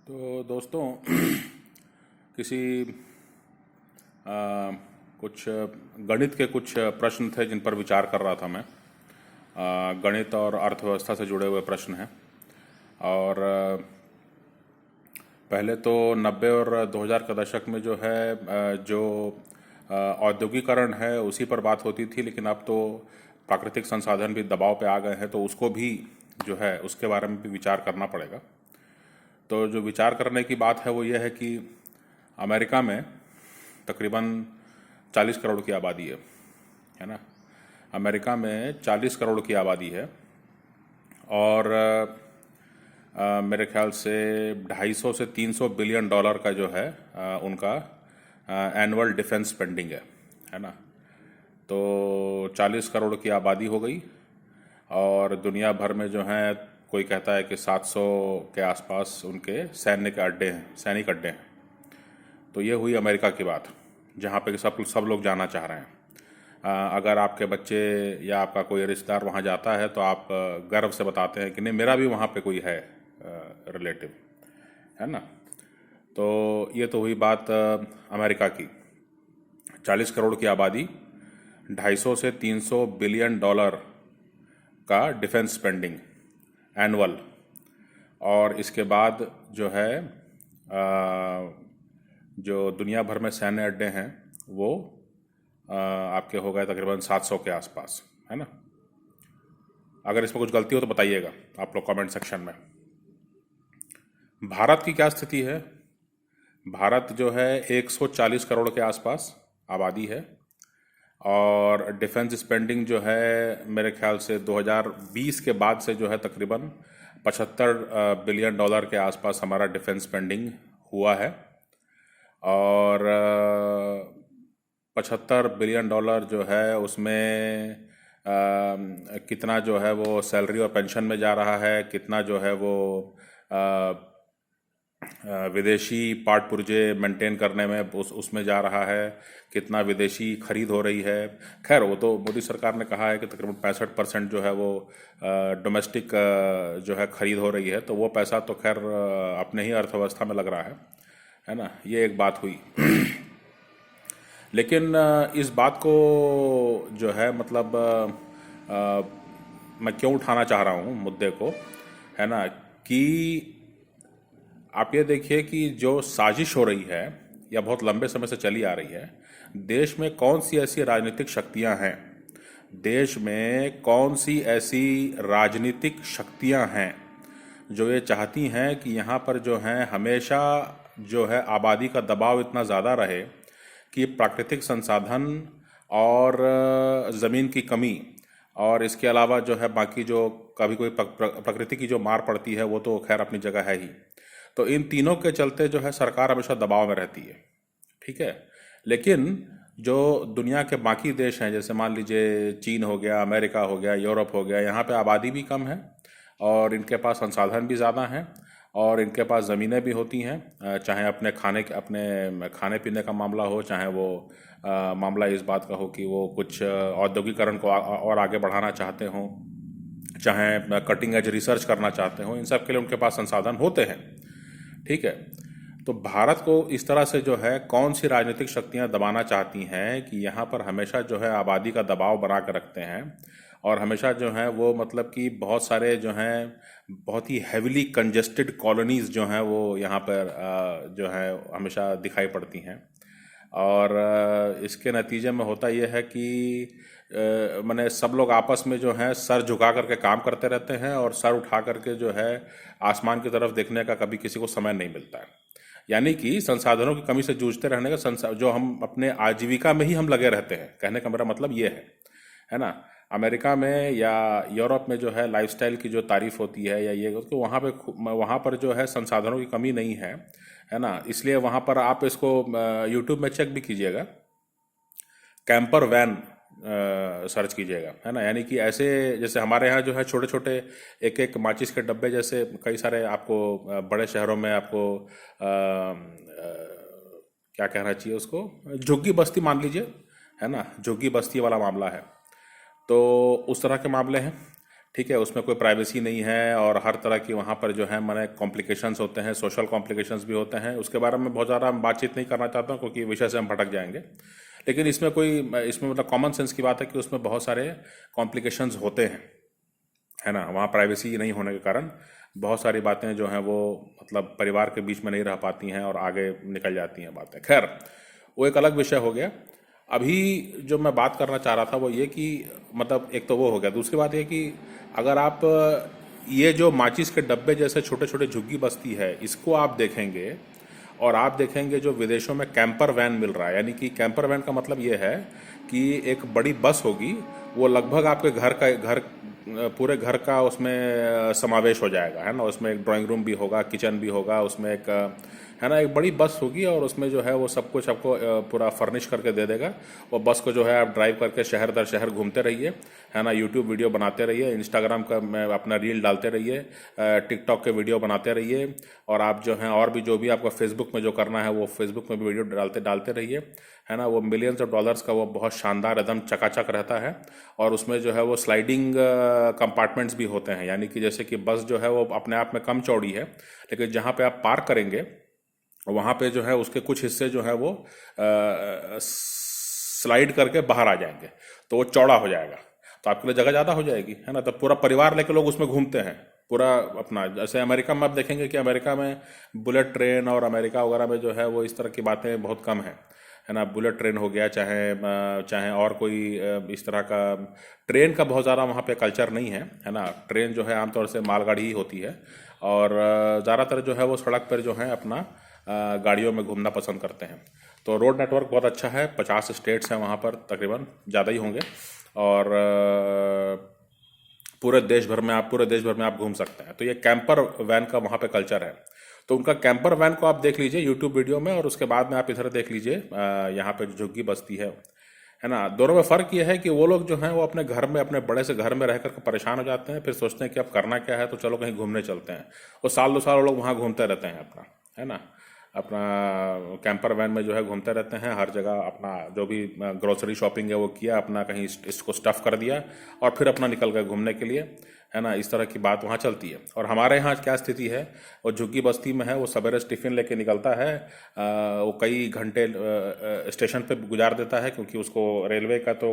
तो दोस्तों किसी आ, कुछ गणित के कुछ प्रश्न थे जिन पर विचार कर रहा था मैं। गणित और अर्थव्यवस्था से जुड़े हुए प्रश्न हैं। और पहले तो 90 और 2000 के दशक में जो है जो औद्योगिकरण है उसी पर बात होती थी, लेकिन अब तो प्राकृतिक संसाधन भी दबाव पे आ गए हैं, तो उसको भी जो है उसके बारे में भी विचार करना पड़ेगा। तो जो विचार करने की बात है वो ये है कि अमेरिका में तकरीबन 40 करोड़ की आबादी है ना। अमेरिका में 40 करोड़ की आबादी है। और मेरे ख्याल से 250 से 300 बिलियन डॉलर का जो है उनका एनुअल डिफेंस स्पेंडिंग है ना। तो 40 करोड़ की आबादी हो गई, और दुनिया भर में जो है कोई कहता है कि 700 के आसपास उनके सैन्य के अड्डे हैं, सैनिक अड्डे हैं। तो ये हुई अमेरिका की बात, जहाँ पे सब सब लोग जाना चाह रहे हैं। अगर आपके बच्चे या आपका कोई रिश्तेदार वहाँ जाता है तो आप गर्व से बताते हैं कि नहीं, मेरा भी वहाँ पे कोई है रिलेटिव, है ना। तो ये तो हुई बात अमेरिका की। 40 करोड़ की आबादी, 250 से 300 बिलियन डॉलर का डिफेंस स्पेंडिंग एनुअल। और इसके बाद जो है जो दुनिया भर में सैन्य अड्डे हैं वो आपके हो गए तकरीबन 700 के आसपास, है ना। अगर इसमें कुछ गलती हो तो बताइएगा आप लोग कमेंट सेक्शन में। भारत की क्या स्थिति है? भारत जो है 140 करोड़ के आसपास आबादी है, और डिफेंस स्पेंडिंग जो है मेरे ख्याल से 2020 के बाद से जो है तकरीबन 75 बिलियन डॉलर के आसपास हमारा डिफेंस स्पेंडिंग हुआ है। और 75 बिलियन डॉलर जो है उसमें कितना जो है वो सैलरी और पेंशन में जा रहा है, कितना जो है वो विदेशी पार्ट पुर्जे मेंटेन करने में उसमें जा रहा है, कितना विदेशी खरीद हो रही है। खैर वो तो मोदी सरकार ने कहा है कि तकरीबन 65% जो है वो डोमेस्टिक जो है खरीद हो रही है, तो वो पैसा तो खैर अपने ही अर्थव्यवस्था में लग रहा है ना। ये एक बात हुई। लेकिन इस बात को जो है मतलब मैं क्यों उठाना चाह रहा हूँ मुद्दे को, है ना, कि आप ये देखिए कि जो साजिश हो रही है या बहुत लंबे समय से चली आ रही है, देश में कौन सी ऐसी राजनीतिक शक्तियां हैं, देश में कौन सी ऐसी राजनीतिक शक्तियां हैं जो ये चाहती हैं कि यहाँ पर जो है हमेशा जो है आबादी का दबाव इतना ज़्यादा रहे कि प्राकृतिक संसाधन और ज़मीन की कमी, और इसके अलावा जो है बाकी जो कभी कोई प्रकृति की जो मार पड़ती है वो तो खैर अपनी जगह है ही। तो इन तीनों के चलते जो है सरकार हमेशा दबाव में रहती है, ठीक है। लेकिन जो दुनिया के बाकी देश हैं, जैसे मान लीजिए चीन हो गया, अमेरिका हो गया, यूरोप हो गया, यहाँ पे आबादी भी कम है और इनके पास संसाधन भी ज़्यादा हैं, और इनके पास ज़मीनें भी होती हैं। चाहे अपने खाने पीने का मामला हो, चाहे वो मामला इस बात का हो कि वो कुछ औद्योगिकरण को और आगे बढ़ाना चाहते हों, चाहे कटिंग एज रिसर्च करना चाहते हों, इन सब के लिए उनके पास संसाधन होते हैं, ठीक है। तो भारत को इस तरह से जो है कौन सी राजनीतिक शक्तियां दबाना चाहती हैं कि यहाँ पर हमेशा जो है आबादी का दबाव बना कर रखते हैं, और हमेशा जो है वो मतलब कि बहुत सारे जो हैं बहुत ही हैविली कंजेस्टेड कॉलोनीज जो हैं वो यहाँ पर जो है हमेशा दिखाई पड़ती हैं। और इसके नतीजे में होता यह है कि माने सब लोग आपस में जो है सर झुका करके काम करते रहते हैं, और सर उठा करके जो है आसमान की तरफ देखने का कभी किसी को समय नहीं मिलता है। यानी कि संसाधनों की कमी से जूझते रहने का जो हम अपने आजीविका में ही हम लगे रहते हैं, कहने का मेरा मतलब ये है ना। अमेरिका में या यूरोप में जो है लाइफस्टाइल की जो तारीफ होती है या ये तो वहाँ पर जो है संसाधनों की कमी नहीं है ना। इसलिए वहाँ पर आप इसको यूट्यूब में चेक भी कीजिएगा, कैंपर वैन सर्च कीजिएगा, है ना। यानी कि ऐसे जैसे हमारे यहाँ जो है छोटे छोटे एक एक माचिस के डब्बे जैसे कई सारे आपको बड़े शहरों में आपको क्या कहना चाहिए उसको, झुग्गी बस्ती मान लीजिए, है ना, झुग्गी बस्ती वाला मामला है। तो उस तरह के मामले हैं, ठीक है, उसमें कोई प्राइवेसी नहीं है और हर तरह की वहाँ पर जो है माने कॉम्प्लिकेशंस होते हैं, सोशल कॉम्प्लिकेशंस भी होते हैं। उसके बारे में बहुत ज़्यादा हम बातचीत नहीं करना चाहता हूँ क्योंकि विषय से हम भटक जाएंगे। लेकिन इसमें मतलब कॉमन सेंस की बात है कि उसमें बहुत सारे कॉम्प्लिकेशंस होते हैं, है ना। वहाँ प्राइवेसी नहीं होने के कारण बहुत सारी बातें जो हैं वो मतलब परिवार के बीच में नहीं रह पाती हैं और आगे निकल जाती हैं बातें। खैर, वो एक अलग विषय हो गया। अभी जो मैं बात करना चाह रहा था वो ये कि मतलब एक तो वो हो गया, दूसरी बात ये कि अगर आप ये जो माचिस के डब्बे जैसे छोटे छोटे झुग्गी बस्ती है इसको आप देखेंगे और आप देखेंगे जो विदेशों में कैंपर वैन मिल रहा है, यानी कि कैंपर वैन का मतलब ये है कि एक बड़ी बस होगी, वो लगभग आपके पूरे घर का उसमें समावेश हो जाएगा, है ना। उसमें एक ड्राइंग रूम भी होगा, किचन भी होगा, उसमें एक है ना एक बड़ी बस होगी और उसमें जो है वो सब कुछ आपको पूरा फर्निश करके दे देगा। वो बस को जो है आप ड्राइव करके शहर दर शहर घूमते रहिए, है ना। यूट्यूब वीडियो बनाते रहिए, इंस्टाग्राम का में अपना रील डालते रहिए, टिकटॉक के वीडियो बनाते रहिए, और आप जो हैं और भी जो भी आपका फेसबुक में जो करना है वो फेसबुक में भी वीडियो डालते डालते रहिए, है ना। वो मिलियंस ऑफ डॉलर्स का वो बहुत शानदार एकदम चकाचक रहता है और उसमें जो है वो स्लाइडिंग कंपार्टमेंट्स भी होते हैं, यानी कि जैसे कि बस जो है वो अपने आप में कम चौड़ी है, लेकिन जहाँ पे आप पार्क करेंगे वहाँ पे जो है उसके कुछ हिस्से जो है वो स्लाइड करके बाहर आ जाएंगे, तो वो चौड़ा हो जाएगा, तो आपके लिए जगह ज़्यादा हो जाएगी, है ना। तो पूरा परिवार लेके लोग उसमें घूमते हैं पूरा अपना। जैसे अमेरिका में आप देखेंगे कि अमेरिका में बुलेट ट्रेन और अमेरिका वगैरह में जो है वो इस तरह की बातें बहुत कम है ना। बुलेट ट्रेन हो गया, चाहे और कोई इस तरह का ट्रेन का बहुत ज़्यादा वहाँ पे कल्चर नहीं है ना। ट्रेन जो है आमतौर से मालगाड़ी ही होती है और ज़्यादातर जो है वो सड़क पर जो है अपना गाड़ियों में घूमना पसंद करते हैं। तो रोड नेटवर्क बहुत अच्छा है, 50 स्टेट्स हैं वहाँ पर, तकरीबन ज़्यादा ही होंगे, और पूरे देश भर में आप घूम सकते हैं। तो ये कैंपर वैन का वहाँ पे कल्चर है। तो उनका कैंपर वैन को आप देख लीजिए यूट्यूब वीडियो में, और उसके बाद में आप इधर देख लीजिए यहाँ पे जो झुग्गी बस्ती है ना। दोनों में फ़र्क ये है कि वो लोग जो हैं वो अपने घर में, अपने बड़े से घर में रह कर परेशान हो जाते हैं, फिर सोचते हैं कि अब करना क्या है, तो चलो कहीं घूमने चलते हैं। वो साल 2 साल वो लोग वहाँ घूमते रहते हैं अपना, है ना। अपना कैंपर वैन में जो है घूमते रहते हैं हर जगह, अपना जो भी ग्रोसरी शॉपिंग है वो किया, अपना कहीं इसको स्टफ़ कर दिया और फिर अपना निकल गए घूमने के लिए, है ना। इस तरह की बात वहाँ चलती है। और हमारे यहाँ क्या स्थिति है, वो झुग्गी बस्ती में है, वो सवेरे टिफ़िन लेके निकलता है, वो कई घंटे स्टेशन पे गुजार देता है क्योंकि उसको रेलवे का तो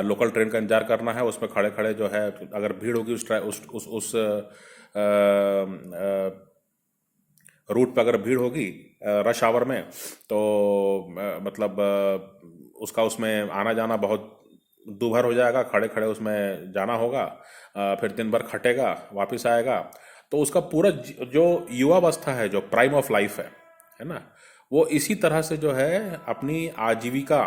लोकल ट्रेन का इंतजार करना है। उसमें खड़े खड़े जो है अगर भीड़ होगी उस रूट पर, अगर भीड़ होगी रश आवर में, तो मतलब उसका उसमें आना जाना बहुत दूभर हो जाएगा, खड़े खड़े उसमें जाना होगा, फिर दिन भर खटेगा, वापस आएगा। तो उसका पूरा जो युवावस्था है, जो प्राइम ऑफ लाइफ है ना, वो इसी तरह से जो है अपनी आजीविका,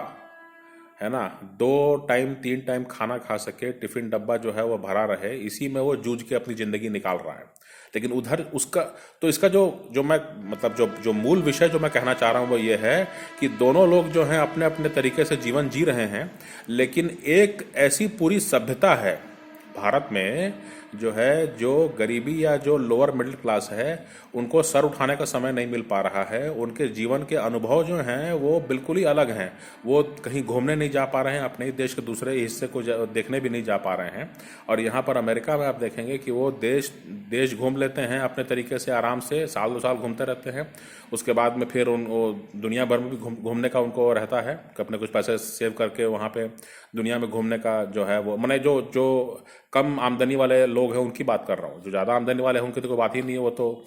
है ना, 2 टाइम 3 टाइम खाना खा सके, टिफिन डब्बा जो है वो भरा रहे, इसी में वो जूझ के अपनी ज़िंदगी निकाल रहा है। लेकिन उधर उसका तो इसका जो जो मैं मतलब जो मूल विषय जो मैं कहना चाह रहा हूँ वो ये है कि दोनों लोग जो हैं अपने अपने तरीके से जीवन जी रहे हैं, लेकिन एक ऐसी पूरी सभ्यता है भारत में जो है, जो गरीबी या जो लोअर मिडिल क्लास है उनको सर उठाने का समय नहीं मिल पा रहा है। उनके जीवन के अनुभव जो हैं वो बिल्कुल ही अलग हैं। वो कहीं घूमने नहीं जा पा रहे हैं, अपने ही देश के दूसरे हिस्से को देखने भी नहीं जा पा रहे हैं। और यहाँ पर अमेरिका में आप देखेंगे कि वो देश देश घूम लेते हैं अपने तरीके से, आराम से साल 2 साल घूमते रहते हैं। उसके बाद में फिर वो दुनिया भर में भी घूमने का उनको रहता है कि अपने कुछ पैसे सेव करके वहाँ पे दुनिया में घूमने का जो है वो, मैंने जो जो कम आमदनी वाले लोग हैं उनकी बात कर रहा हूँ। जो ज़्यादा आमदनी वाले हैं उनकी तो कोई बात ही नहीं है, वो तो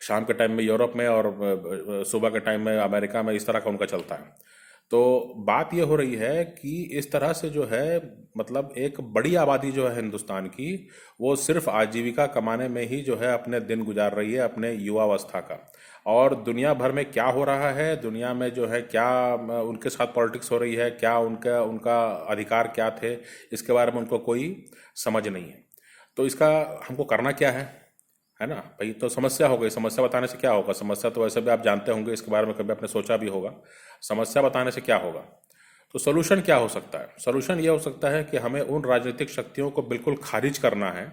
शाम के टाइम में यूरोप में और सुबह के टाइम में अमेरिका में इस तरह का उनका चलता है। तो बात ये हो रही है कि इस तरह से जो है मतलब एक बड़ी आबादी जो है हिंदुस्तान की, वो सिर्फ आजीविका कमाने में ही जो है अपने दिन गुजार रही है, अपने युवावस्था का। और दुनिया भर में क्या हो रहा है, दुनिया में जो है क्या उनके साथ पॉलिटिक्स हो रही है, क्या उनका उनका अधिकार क्या थे, इसके बारे में उनको कोई समझ नहीं है। तो इसका हमको करना क्या है ना भाई। तो समस्या हो गई, समस्या बताने से क्या होगा, समस्या तो वैसे भी आप जानते होंगे, इसके बारे में कभी आपने सोचा भी होगा। समस्या बताने से क्या होगा, तो सोल्यूशन क्या हो सकता है। सोल्यूशन ये हो सकता है कि हमें उन राजनीतिक शक्तियों को बिल्कुल खारिज करना है,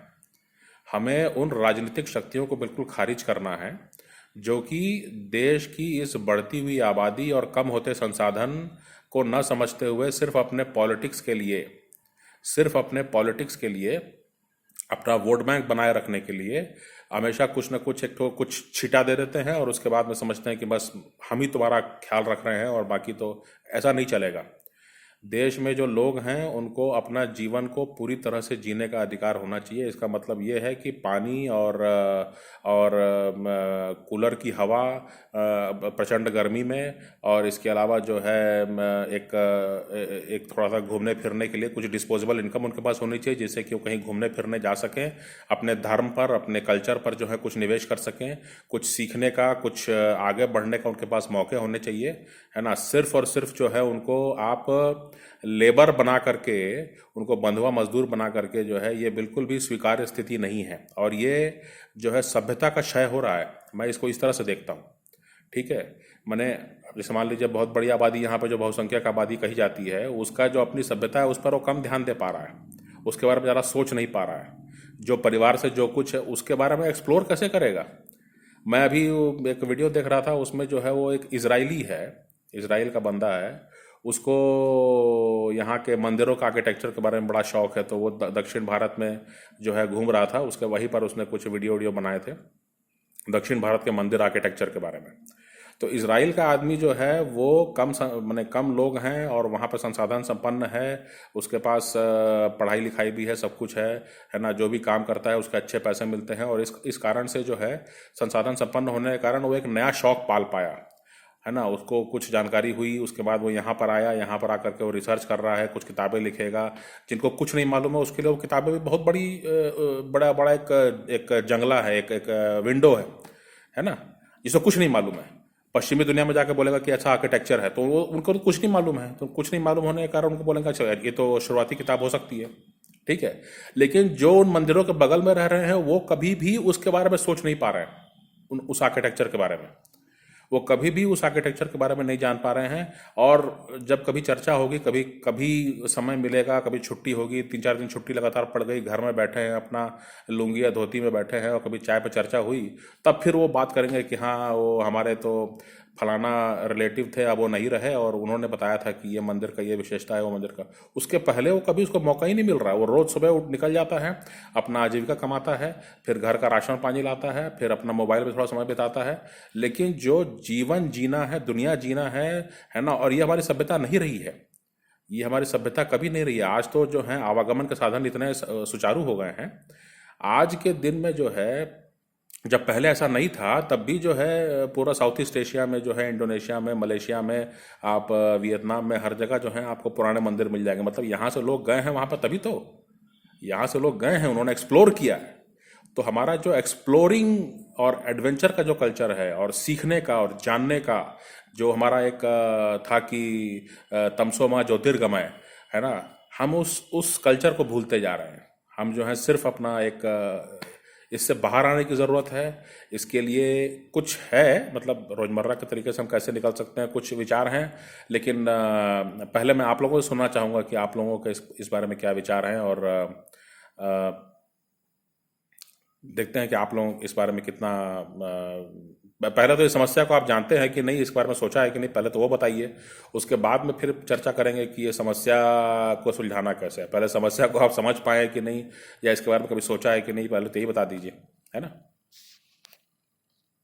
हमें उन राजनीतिक शक्तियों को बिल्कुल खारिज करना है जो कि देश की इस बढ़ती हुई आबादी और कम होते संसाधन को न समझते हुए सिर्फ अपने पॉलिटिक्स के लिए, सिर्फ अपने पॉलिटिक्स के लिए, अपना वोट बैंक बनाए रखने के लिए हमेशा कुछ न कुछ एक तो कुछ छिटा दे देते हैं और उसके बाद में समझते हैं कि बस हम ही तुम्हारा ख्याल रख रहे हैं और बाकी तो ऐसा नहीं चलेगा। देश में जो लोग हैं उनको अपना जीवन को पूरी तरह से जीने का अधिकार होना चाहिए। इसका मतलब ये है कि पानी और कूलर की हवा प्रचंड गर्मी में, और इसके अलावा जो है एक थोड़ा सा घूमने फिरने के लिए कुछ डिस्पोजेबल इनकम उनके पास होनी चाहिए, जिससे कि वो कहीं घूमने फिरने जा सकें, अपने धर्म पर, अपने कल्चर पर जो है कुछ निवेश कर सकें, कुछ सीखने का, कुछ आगे बढ़ने का उनके पास मौके होने चाहिए, है ना। सिर्फ और सिर्फ जो है उनको आप लेबर बना करके, उनको बंधुआ मजदूर बना करके जो है, ये बिल्कुल भी स्वीकार्य स्थिति नहीं है। और ये जो है सभ्यता का क्षय हो रहा है, मैं इसको इस तरह से देखता हूँ। ठीक है, मैंने जैसे मान लीजिए बहुत बड़ी आबादी यहाँ पे जो बहुसंख्यक आबादी कही जाती है, उसका जो अपनी सभ्यता है उस पर वो कम ध्यान दे पा रहा है, उसके बारे में ज़्यादा सोच नहीं पा रहा है। जो परिवार से जो कुछ है उसके बारे में एक्सप्लोर कैसे करेगा। मैं अभी एक वीडियो देख रहा था, उसमें जो है वो एक इजरायली है, इजराइल का बंदा है, उसको यहाँ के मंदिरों का आर्किटेक्चर के बारे में बड़ा शौक है, तो वो दक्षिण भारत में जो है घूम रहा था, उसके वहीं पर उसने कुछ वीडियो बनाए थे दक्षिण भारत के मंदिर आर्किटेक्चर के बारे में। तो इजराइल का आदमी जो है वो माने कम लोग हैं और वहाँ पर संसाधन संपन्न है, उसके पास पढ़ाई लिखाई भी है, सब कुछ है ना। जो भी काम करता है उसके अच्छे पैसे मिलते हैं, और इस कारण से जो है संसाधन संपन्न होने के कारण वो एक नया शौक पाल पाया, है ना। उसको कुछ जानकारी हुई, उसके बाद वो यहाँ पर आया, यहाँ पर आकर के वो रिसर्च कर रहा है, कुछ किताबें लिखेगा। जिनको कुछ नहीं मालूम है उसके लिए वो किताबें भी बहुत बड़ी बड़ा बड़ा एक जंगला है, एक विंडो है ना, जिसको कुछ नहीं मालूम है। पश्चिमी दुनिया में जाकर बोलेगा कि अच्छा आर्किटेक्चर है, तो वो उनको तो कुछ नहीं मालूम है, तो कुछ नहीं मालूम होने के कारण उनको बोलेंगे अच्छा ये तो शुरुआती किताब हो सकती है। ठीक है, लेकिन जो उन मंदिरों के बगल में रह रहे हैं वो कभी भी उसके बारे में सोच नहीं पा रहे हैं, उस आर्किटेक्चर के बारे में वो कभी भी उस आर्किटेक्चर के बारे में नहीं जान पा रहे हैं। और जब कभी चर्चा होगी, कभी कभी समय मिलेगा, कभी छुट्टी होगी, 3-4 दिन छुट्टी लगातार पड़ गई, घर में बैठे हैं अपना लुंगी या धोती में बैठे हैं, और कभी चाय पर चर्चा हुई, तब फिर वो बात करेंगे कि हाँ वो हमारे तो फलाना रिलेटिव थे, अब वो नहीं रहे और उन्होंने बताया था कि ये मंदिर का ये विशेषता है, वो मंदिर का। उसके पहले वो कभी उसको मौका ही नहीं मिल रहा है। वो रोज़ सुबह उठ निकल जाता है, अपना आजीविका कमाता है, फिर घर का राशन पानी लाता है, फिर अपना मोबाइल पे थोड़ा समय बिताता है। लेकिन जो जीवन जीना है, दुनिया जीना है ना। और ये हमारी सभ्यता नहीं रही है, ये हमारी सभ्यता कभी नहीं रही है। आज तो जो है आवागमन के साधन इतने सुचारू हो गए हैं। आज के दिन में जो है, जब पहले ऐसा नहीं था, तब भी जो है पूरा साउथ ईस्ट एशिया में जो है, इंडोनेशिया में, मलेशिया में, आप वियतनाम में, हर जगह जो है आपको पुराने मंदिर मिल जाएंगे। मतलब यहाँ से लोग गए हैं वहाँ पर, तभी तो यहाँ से लोग गए हैं, उन्होंने एक्सप्लोर किया है। तो हमारा जो एक्सप्लोरिंग और एडवेंचर का जो कल्चर है, और सीखने का और जानने का जो हमारा एक था कि तमसो माँ ज्योतिर्गमय, है ना, हम उस कल्चर को भूलते जा रहे हैं। हम जो है सिर्फ अपना एक इससे बाहर आने की ज़रूरत है। इसके लिए कुछ है, मतलब रोज़मर्रा के तरीके से हम कैसे निकल सकते हैं, कुछ विचार हैं। लेकिन पहले मैं आप लोगों से सुनना चाहूँगा कि आप लोगों के इस बारे में क्या विचार हैं, और देखते हैं कि आप लोग इस बारे में कितना पहले तो इस समस्या को आप जानते हैं कि नहीं, इस बारे में सोचा है कि नहीं, पहले तो वो बताइए। उसके बाद में फिर चर्चा करेंगे कि ये समस्या को सुलझाना कैसे है। पहले समस्या को आप समझ पाए कि नहीं, या इसके बारे में कभी सोचा है कि नहीं, पहले तो यही बता दीजिए, है ना।